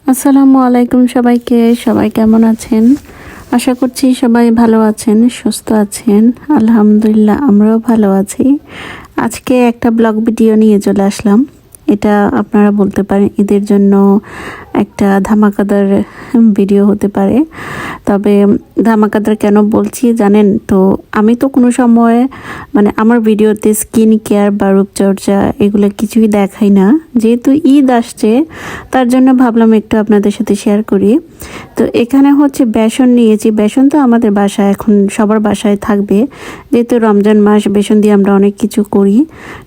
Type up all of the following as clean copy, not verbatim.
আসসালামু আলাইকুম সবাইকে। সবাই কেমন আছেন? আশা করছি সবাই ভালো আছেন, সুস্থ আছেন। আলহামদুলিল্লাহ আমরাও ভালো আছি। আজকে একটা ব্লগ ভিডিও নিয়ে চলে আসলাম। এটা আপনারা বলতে পারেন ঈদের জন্য একটা ধামাকাদার ভিডিও হতে পারে। তবে ধামাকাদার কেন বলছি জানেন তো? আমি তো কোনো সময় আমার ভিডিওতে স্কিন কেয়ার বা রূপচর্চা এগুলো কিছুই দেখাই না। যেহেতু ঈদ আসছে তার জন্য ভাবলাম একটু আপনাদের সাথে শেয়ার করি। তো এখানে হচ্ছে বেসন নিয়েছি। বেসন তো আমাদের বাসায় এখন সবার বাসায় থাকবে, যেহেতু রমজান মাস, বেসন দিয়ে আমরা অনেক কিছু করি।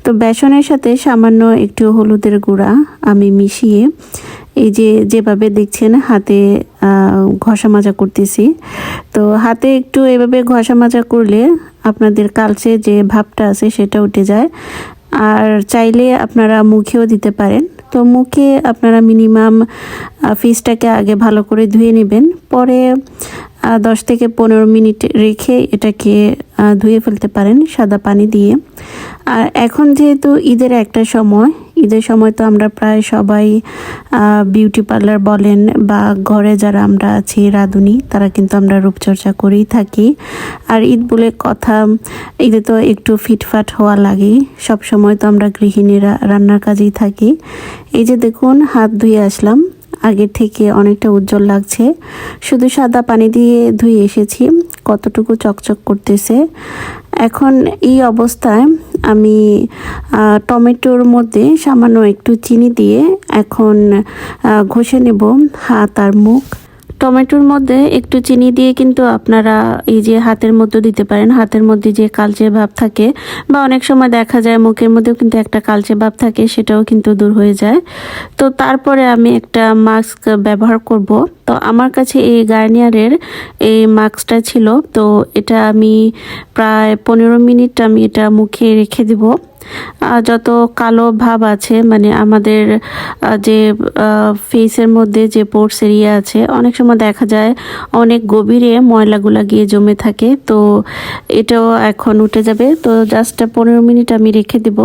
তো বেসনের সাথে সামান্য একটু হলুদের গুঁড়া আমি মিশিয়ে এই যেভাবে দেখছেন হাতে ঘষা মাজা করতেছি। তো হাতে একটু এভাবে ঘষা মাজা করলে আপনাদের কালচে যে ভাবটা আছে সেটা উঠে যায়। আর চাইলে আপনারা মুখেও দিতে পারেন। তো মুখে আপনারা মিনিমাম ফেসটাকে আগে ভালো করে ধুয়ে নেবেন, পরে 10 থেকে 15 মিনিট রেখে এটাকে ধুয়ে ফেলতে পারেন সাদা পানি দিয়ে। আর এখন যেহেতু ঈদের সময় তো আমরা প্রায় সবাই বিউটি পার্লার বলেন বা ঘরে যারা আমরা আছি রাঁধুনি, তারা কিন্তু আমরা রূপচর্চা করেই থাকি। আর ঈদ বলে কথা, ঈদে তো একটু ফিটফাট হওয়া লাগে। সব সময় তো আমরা গৃহিণীরা রান্নার কাজেই থাকি। এই যে দেখুন, হাত ধুয়ে আসলাম, আগের থেকে অনেকটা উজ্জ্বল লাগছে। শুধু সাদা পানি দিয়ে ধুয়ে এসেছি, কতটুকু চকচক করতেছে। এখন এই অবস্থায় আমি টমেটোর মধ্যে সামান্য একটু চিনি দিয়ে এখন ঘষে নেব হাত আর মুখ। টমেটোর মধ্যে একটু চিনি দিয়ে কিন্তু আপনারা এই যে হাতের মধ্যে দিতে পারেন। হাতের মধ্যে যে কালচে ভাব থাকে বা অনেক সময় দেখা যায় মুখের মধ্যেও কিন্তু একটা কালচে ভাব থাকে, সেটাও কিন্তু দূর হয়ে যায়। তো তারপরে আমি একটা মাস্ক ব্যবহার করব। তো আমার কাছে এই গার্নিয়ারের এই মাস্কটা ছিল, তো এটা আমি প্রায় 15 মিনিট আমি এটা মুখে রেখে দিব। যত কালো ভাব আছে আমাদের যে ফেসের মধ্যে যে পোর্স এরিয়া আছে, অনেক সময় দেখা যায় অনেক গভীরে ময়লাগুলা গিয়ে জমে থাকে। তো এটাও এখন উঠে যাবে। তো জাস্ট 15 মিনিট আমি রেখে দেব।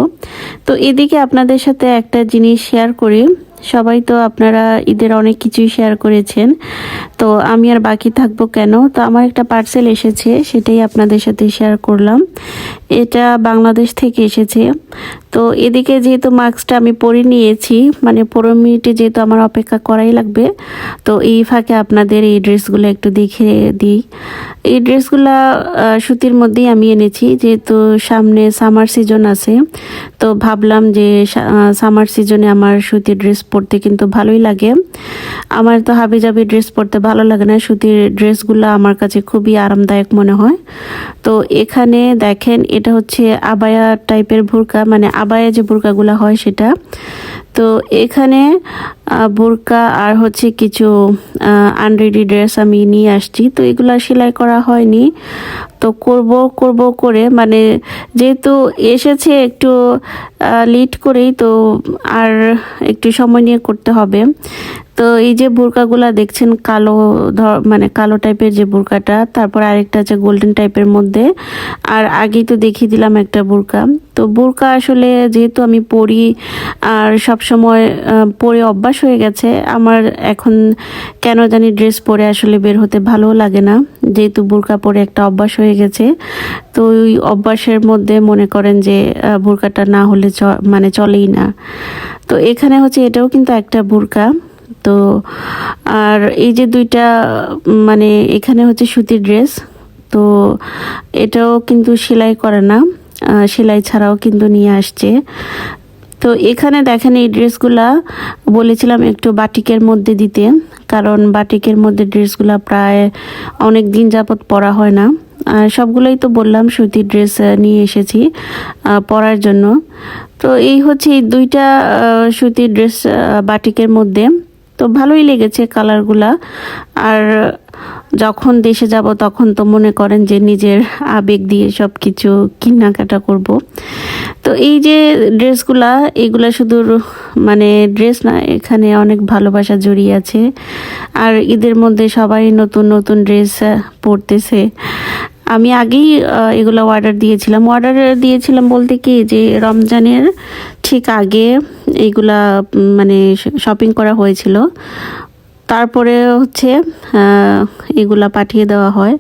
তো এদিকে আপনাদের সাথে একটা জিনিস শেয়ার করি। সবাই তো আপনারা ঈদের অনেক কিছুই শেয়ার করেছেন, তো আমি আর বাকি থাকবো কেন? তো আমার একটা পার্সেল এসেছে, সেটাই আপনাদের সাথে শেয়ার করলাম। এটা বাংলাদেশ থেকে এসেছে। তো এদিকে যেহেতু মাস্কটা আমি পরে নিয়েছি, 15 মিনিটে যেহেতু আমার অপেক্ষা করাই লাগবে, তো এই ফাঁকে আপনাদের এই ড্রেসগুলো একটু দেখে দিই। এই ড্রেসগুলা সুতির মধ্যেই আমি এনেছি, যেহেতু সামনে সামার সিজন আছে। তো ভাবলাম যে সামার সিজনে আমার সুতির ড্রেস পরতে কিন্তু ভালোই লাগে। আমার তো হাবিজাবি ড্রেস পরতে ভালো লাগে না, সুতির ড্রেসগুলো আমার কাছে খুবই আরামদায়ক মনে হয়। তো এখানে দেখেন, এটা হচ্ছে আবায়া টাইপের বোরকা, আবায়া যে বোরকাগুলো হয় সেটা। তো এখানে বোরকা আর হচ্ছে কিছু আনরেডি ড্রেস আমি নিয়ে আসছি। তো এগুলো সেলাই করা হয়নি, তো করব করে যেহেতু এসেছে একটু লেট করেই, তো আর একটু সময় নিয়ে করতে হবে। তো এই যে বোরকাগুলা দেখছেন কালো কালো টাইপের যে বোরকাটা, তারপর আরেকটা আছে গোল্ডেন টাইপের মধ্যে। আর আগেই তো দেখিয়ে দিলাম একটা বোরকা। তো বোরকা আসলে যেহেতু আমি পরি আর সব সময় পরে অভ্যাস হয়ে গেছে আমার, এখন কেন জানি ড্রেস পরে আসলে বের হতে ভালোও লাগে না, যেহেতু বোরকা পরে একটা অভ্যাস হয়ে গেছে। তো ওই অভ্যাসের মধ্যে মনে করেন যে বোরকাটা না হলে চলেই না। তো এখানে হচ্ছে এটাও কিন্তু একটা বোরকা। তো আর এই যে দুইটা এখানে হচ্ছে সুতির ড্রেস। তো এটাও কিন্তু সেলাই করে না, সেলাই ছাড়াও কিন্তু নিয়ে আসছে। তো এখানে দেখেন এই ড্রেসগুলা বলেছিলাম একটু বাটিকের মধ্যে দিতে, কারণ বাটিকের মধ্যে ড্রেসগুলা প্রায় অনেক দিন যাবত পরা হয় না। আর সবগুলোই তো বললাম সুতির ড্রেস নিয়ে এসেছি পরার জন্য। তো এই হচ্ছে এই দুইটা সুতির ড্রেস বাটিকের মধ্যে। তো ভালোই লেগেছে কালারগুলা। আর যখন দেশে যাব তখন তো মনে করেন যে নিজের আবেগ দিয়ে সব কিছু কেনাকাটা করব। তো এই যে ড্রেসগুলা, এগুলা শুধু ড্রেস না, এখানে অনেক ভালোবাসা জড়িয়ে আছে। আর ঈদের মধ্যে সবাই নতুন নতুন ড্রেস পরতেছে। আমি আগেই এগুলো অর্ডার দিয়েছিলাম বলতে কি, যে রমজানের ঠিক আগে এইগুলা শপিং করা হয়েছিল। তারপরে হচ্ছে এগুলা পাঠিয়ে দেওয়া হয়।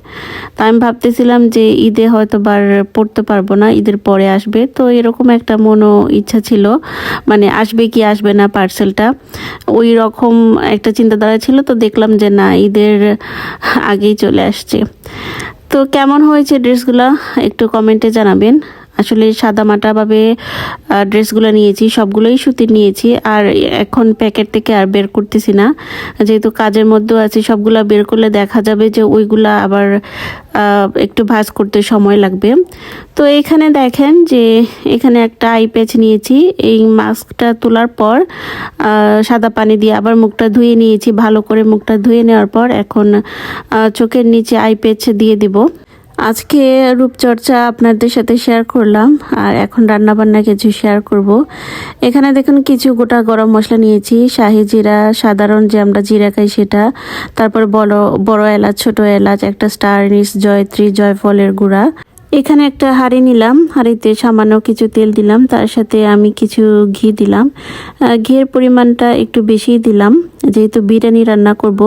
তা আমি ভাবতেছিলাম যে ঈদে হয়তো বার পড়তে পারবো না, ঈদের পরে আসবে, তো এরকম একটা মনো ইচ্ছা ছিল, মানে আসবে কি আসবে না পার্সেলটা, ওই রকম একটা চিন্তাধারা ছিল। তো দেখলাম যে না, ঈদের আগেই চলে আসছে। তো কেমন হয়েছে ড্রেসগুলো একটু কমেন্টে জানাবেন। আসলে সাদামাটাভাবে ড্রেসগুলো নিয়েছি, সবগুলোই সুতির নিয়েছি, আর এখন প্যাকেট থেকে আর বের করতেছি না, যেহেতু কাজের মধ্যেও আছি। সবগুলা বের করলে দেখা যাবে যে ওইগুলা আবার একটু ভাঁজ করতে সময় লাগবে। তো এখানে দেখেন যে এখানে একটা আই প্যাচ নিয়েছি। এই মাস্কটা তোলার পর সাদা পানি দিয়ে আবার মুখটা ধুয়ে নিয়েছি, ভালো করে মুখটা ধুয়ে নেওয়ার পর এখন চোখের নিচে আই প্যাচ দিয়ে দিব। আজকে রূপচর্চা আপনাদের সাথে শেয়ার করলাম, আর এখন রান্নাবান্না কিছু শেয়ার করব। এখানে দেখুন কিছু গোটা গরম মশলা নিয়েছি, শাহি জিরা, সাধারণ যে আমরা জিরা খাই সেটা, তারপর বড় বড় এলাচ, ছোট এলাচ, একটা স্টার নিস, জয়ত্রী, জয়ফলের গুঁড়া। এখানে একটা হাঁড়ি নিলাম, হাঁড়িতে সামান্য কিছু তেল দিলাম, তার সাথে আমি কিছু ঘি দিলাম। ঘিয়ের পরিমাণটা একটু বেশিই দিলাম, যেহেতু বিরিয়ানি রান্না করব।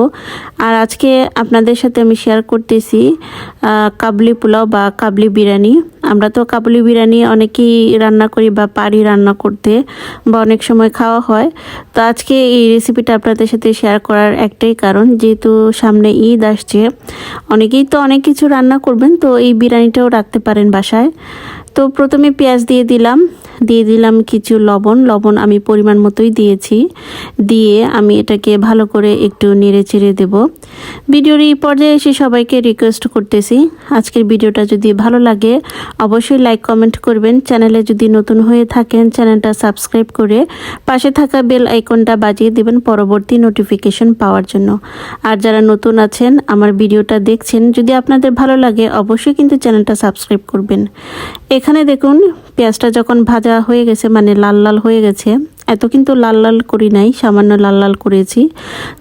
আর আজকে আপনাদের সাথে আমি শেয়ার করতেছি কাবলি পোলাও বা কাবলি বিরিয়ানি। আমরা তো কাবলি বিরিয়ানি অনেকেই রান্না করি বা পারি রান্না করতে, বা অনেক সময় খাওয়া হয়। তো আজকে এই রেসিপিটা আপনাদের সাথে শেয়ার করার একটাই কারণ, যেহেতু সামনে ঈদ আসছে, অনেকেই তো অনেক কিছু রান্না করবেন, তো এই বিরিয়ানিটাও রাখতে পারেন বাসায়। তো প্রথমে পেঁয়াজ দিয়ে দিলাম কিছু লবণ আমি পরিমাণ মতোই দিয়েছি। দিয়ে আমি এটাকে ভালো করে একটু নেড়ে চেড়ে দেব। ভিডিওর এই পর্যায়ে এসে সবাইকে রিকোয়েস্ট করতেছি, আজকের ভিডিওটা যদি ভালো লাগে অবশ্যই লাইক কমেন্ট করবেন। চ্যানেলে যদি নতুন হয়ে থাকেন চ্যানেলটা সাবস্ক্রাইব করে পাশে থাকা বেল আইকনটা বাজিয়ে দেবেন পরবর্তী নোটিফিকেশন পাওয়ার জন্য। আর যারা নতুন আছেন আমার ভিডিওটা দেখছেন, যদি আপনাদের ভালো লাগে অবশ্যই কিন্তু চ্যানেলটা সাবস্ক্রাইব করবেন। এখানে দেখুন পেঁয়াজটা যখন ভাজা হয়ে গেছে, মানে লাল লাল হয়ে গেছে, এত কিন্তু লাল লাল করি নাই, সামান্য লাল লাল করেছি।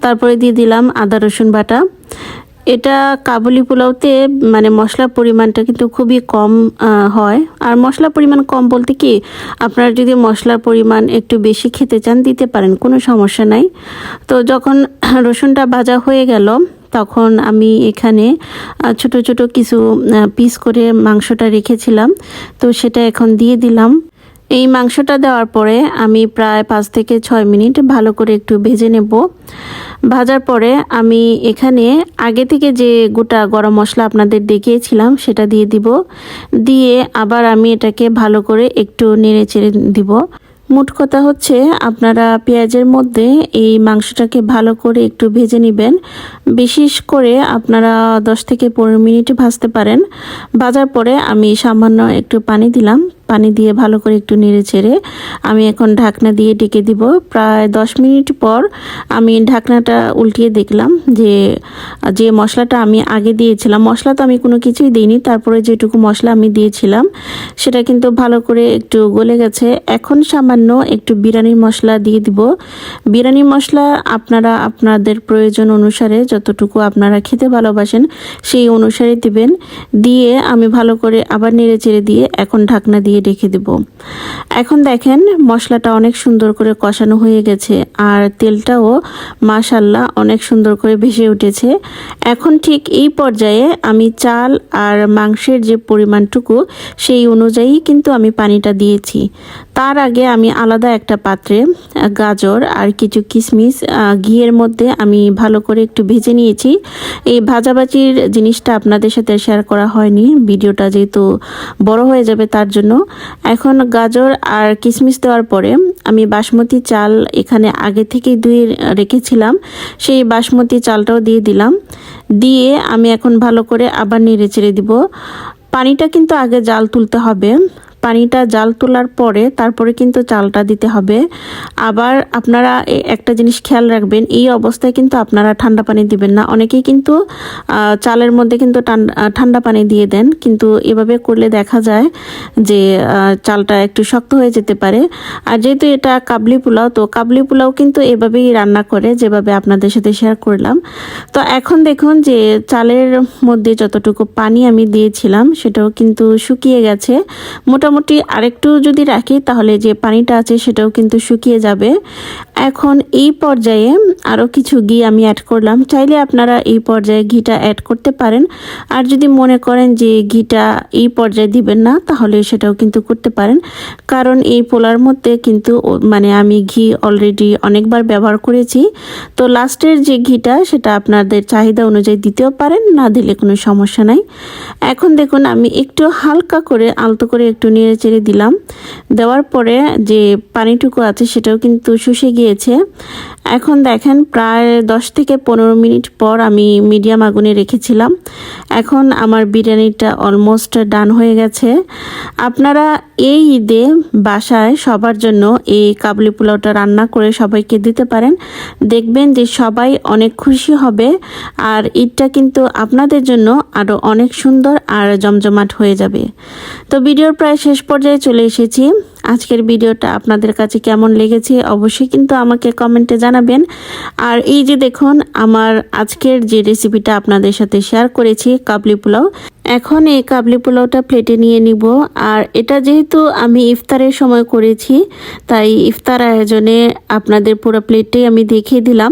তারপরে দিয়ে দিলাম আদা রসুন বাটা। এটা কাবুলি পোলাওতে মানে মশলার পরিমাণটা কিন্তু খুবই কম হয়। আর মশলার পরিমাণ কম বলতে কি, আপনারা যদি মশলার পরিমাণ একটু বেশি খেতে চান দিতে পারেন, কোনো সমস্যা নাই। তো যখন রসুনটা ভাজা হয়ে গেল, তখন আমি এখানে ছোট ছোট কিছু পিস করে মাংসটা রেখেছিলাম, তো সেটা এখন দিয়ে দিলাম। এই মাংসটা দেওয়ার পরে আমি প্রায় 5 থেকে 6 মিনিট ভালো করে একটু ভেজে নেব। ভাজার পরে আমি এখানে আগে থেকে যে গোটা গরম মশলা আপনাদের দেখিয়েছিলাম সেটা দিয়ে দিব। দিয়ে আবার আমি এটাকে ভালো করে একটু নেড়ে চেড়ে দিব। মোট কথা হচ্ছে আপনারা পেঁয়াজের মধ্যে এই মাংসটাকে ভালো করে একটু ভেজে নেবেন। বিশেষ করে আপনারা 10 থেকে 15 মিনিট ভাজতে পারেন। ভাজার পরে আমি সামান্য একটু পানি দিলাম, পানি দিয়ে ভালো করে একটু নেড়ে চেড়ে আমি এখন ঢাকনা দিয়ে ঢেকে দিব। প্রায় 10 মিনিট পর আমি ঢাকনাটা উল্টিয়ে দেখলাম যে মশলাটা আমি আগে দিয়েছিলাম, মশলা তো আমি কোনো কিছুই দিইনি, তারপরে যেটুকু মশলা আমি দিয়েছিলাম সেটা কিন্তু ভালো করে একটু গলে গেছে। এখন সামান্য একটু বিরিয়ানির মশলা দিয়ে দিব। বিরিয়ানি মশলা আপনারা আপনাদের প্রয়োজন অনুসারে যতটুকু আপনারা খেতে ভালোবাসেন সেই অনুসারে দিবেন। দিয়ে আমি ভালো করে আবার নেড়ে চেড়ে দিয়ে এখন ঢাকনা দিয়ে রেখে দেব। এখন দেখেন মশলাটা অনেক সুন্দর করে কষানো হয়ে গেছে, আর তেলটাও মাশাআল্লাহ অনেক সুন্দর করে ভেসে উঠেছে। এখন ঠিক এই পর্যায়ে আমি চাল আর মাংসের যে পরিমাণটুকু সেই অনুযায়ী কিন্তু আমি পানিটা দিয়েছি। তার আগে আমি আলাদা একটা পাত্রে গাজর আর কিছু কিশমিশ ঘিয়ের মধ্যে আমি ভালো করে একটু ভেজে নিয়েছি। এই ভাজাভাজির জিনিসটা আপনাদের সাথে শেয়ার করা হয়নি, ভিডিওটা যেহেতু বড় হয়ে যাবে তার জন্য। এখন গাজর আর কিশমিশ দেওয়ার পরে আমি বাসমতি চাল এখানে আগে থেকেই ধুয়ে রেখেছিলাম, সেই বাসমতি চালটাও দিয়ে দিলাম। দিয়ে আমি এখন ভালো করে আবার নেড়ে চেড়ে দিব। পানিটা কিন্তু আগে জাল তুলতে হবে, পানিটা জাল তোলার পরে তারপরে কিন্তু চালটা দিতে হবে। আবার আপনারা একটা জিনিস খেয়াল রাখবেন, এই অবস্থায় কিন্তু আপনারা ঠান্ডা পানি দিবেন না। অনেকেই কিন্তু চালের মধ্যে কিন্তু ঠান্ডা পানি দিয়ে দেন, কিন্তু এভাবে করলে দেখা যায় যে চালটা একটু শক্ত হয়ে যেতে পারে। আর যেহেতু এটা কাবলি পোলাও, তো কাবলি পোলাও কিন্তু এভাবেই রান্না করে, যেভাবে আপনাদের সাথে শেয়ার করলাম। তো এখন দেখুন যে চালের মধ্যে যতটুকু পানি আমি দিয়েছিলাম সেটাও কিন্তু শুকিয়ে গেছে। মোটামুটি মোটামুটি আরেকটু যদি রাখি তাহলে যে পানিটা আছে সেটাও কিন্তু শুকিয়ে যাবে। এখন এই পর্যায়ে আরও কিছু ঘি আমি অ্যাড করলাম। চাইলে আপনারা এই পর্যায়ে ঘিটা অ্যাড করতে পারেন, আর যদি মনে করেন যে ঘিটা এই পর্যায়ে দিবেন না তাহলে সেটাও কিন্তু করতে পারেন, কারণ এই পোলার মধ্যে কিন্তু মানে আমি ঘি অলরেডি অনেকবার ব্যবহার করেছি। তো লাস্টের যে ঘিটা সেটা আপনাদের চাহিদা অনুযায়ী দিতেও পারেন, না দিলে কোনো সমস্যা নাই। এখন দেখুন আমি একটু হালকা করে আলতো করে একটু নেড়ে চেড়ে দিলাম। দেওয়ার পরে যে পানিটুকু আছে সেটাও কিন্তু শুষে গিয়েছে। এখন দেখেন প্রায় 10 থেকে 15 মিনিট পর আমি মিডিয়াম আগুনে রেখেছিলাম। এখন আমার বিরিয়ানিটা অলমোস্ট ডান হয়ে গেছে। আপনারা এই ঈদে বাসায় সবার জন্য এই কাবলি পোলাওটা রান্না করে সবাইকে দিতে পারেন, দেখবেন যে সবাই অনেক খুশি হবে, আর ঈদটা কিন্তু আপনাদের জন্য আরও অনেক সুন্দর আর জমজমাট হয়ে যাবে। তো ভিডিওর প্রায় শেষ পর্যায়ে চলে এসেছি। আজকের ভিডিওটা আপনাদের কাছে কেমন লেগেছে অবশ্যই কিন্তু আমাকে কমেন্টে জানাবেন। আর এই যে দেখুন আমার আজকের যে রেসিপিটা আপনাদের সাথে শেয়ার করেছি কাবলি পোলাও, এখন এই কাবলি পোলাওটা প্লেটে নিয়ে নিব। আর এটা যেহেতু আমি ইফতারের সময় করেছি তাই ইফতার আয়োজনে আপনাদের পুরো প্লেটটাই আমি দেখিয়ে দিলাম।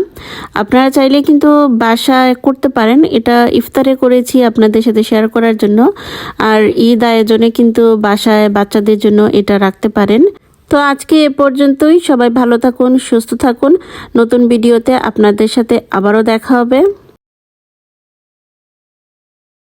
আপনারা চাইলে কিন্তু বাসায় করতে পারেন, এটা ইফতারে করেছি আপনাদের সাথে শেয়ার করার জন্য। আর ঈদ আয়োজনে কিন্তু বাসায় বাচ্চাদের জন্য এটা রাখতে পারেন। তো আজকে এ পর্যন্তই। সবাই ভালো থাকুন, সুস্থ থাকুন। নতুন ভিডিওতে আপনাদের সাথে আবারও দেখা হবে।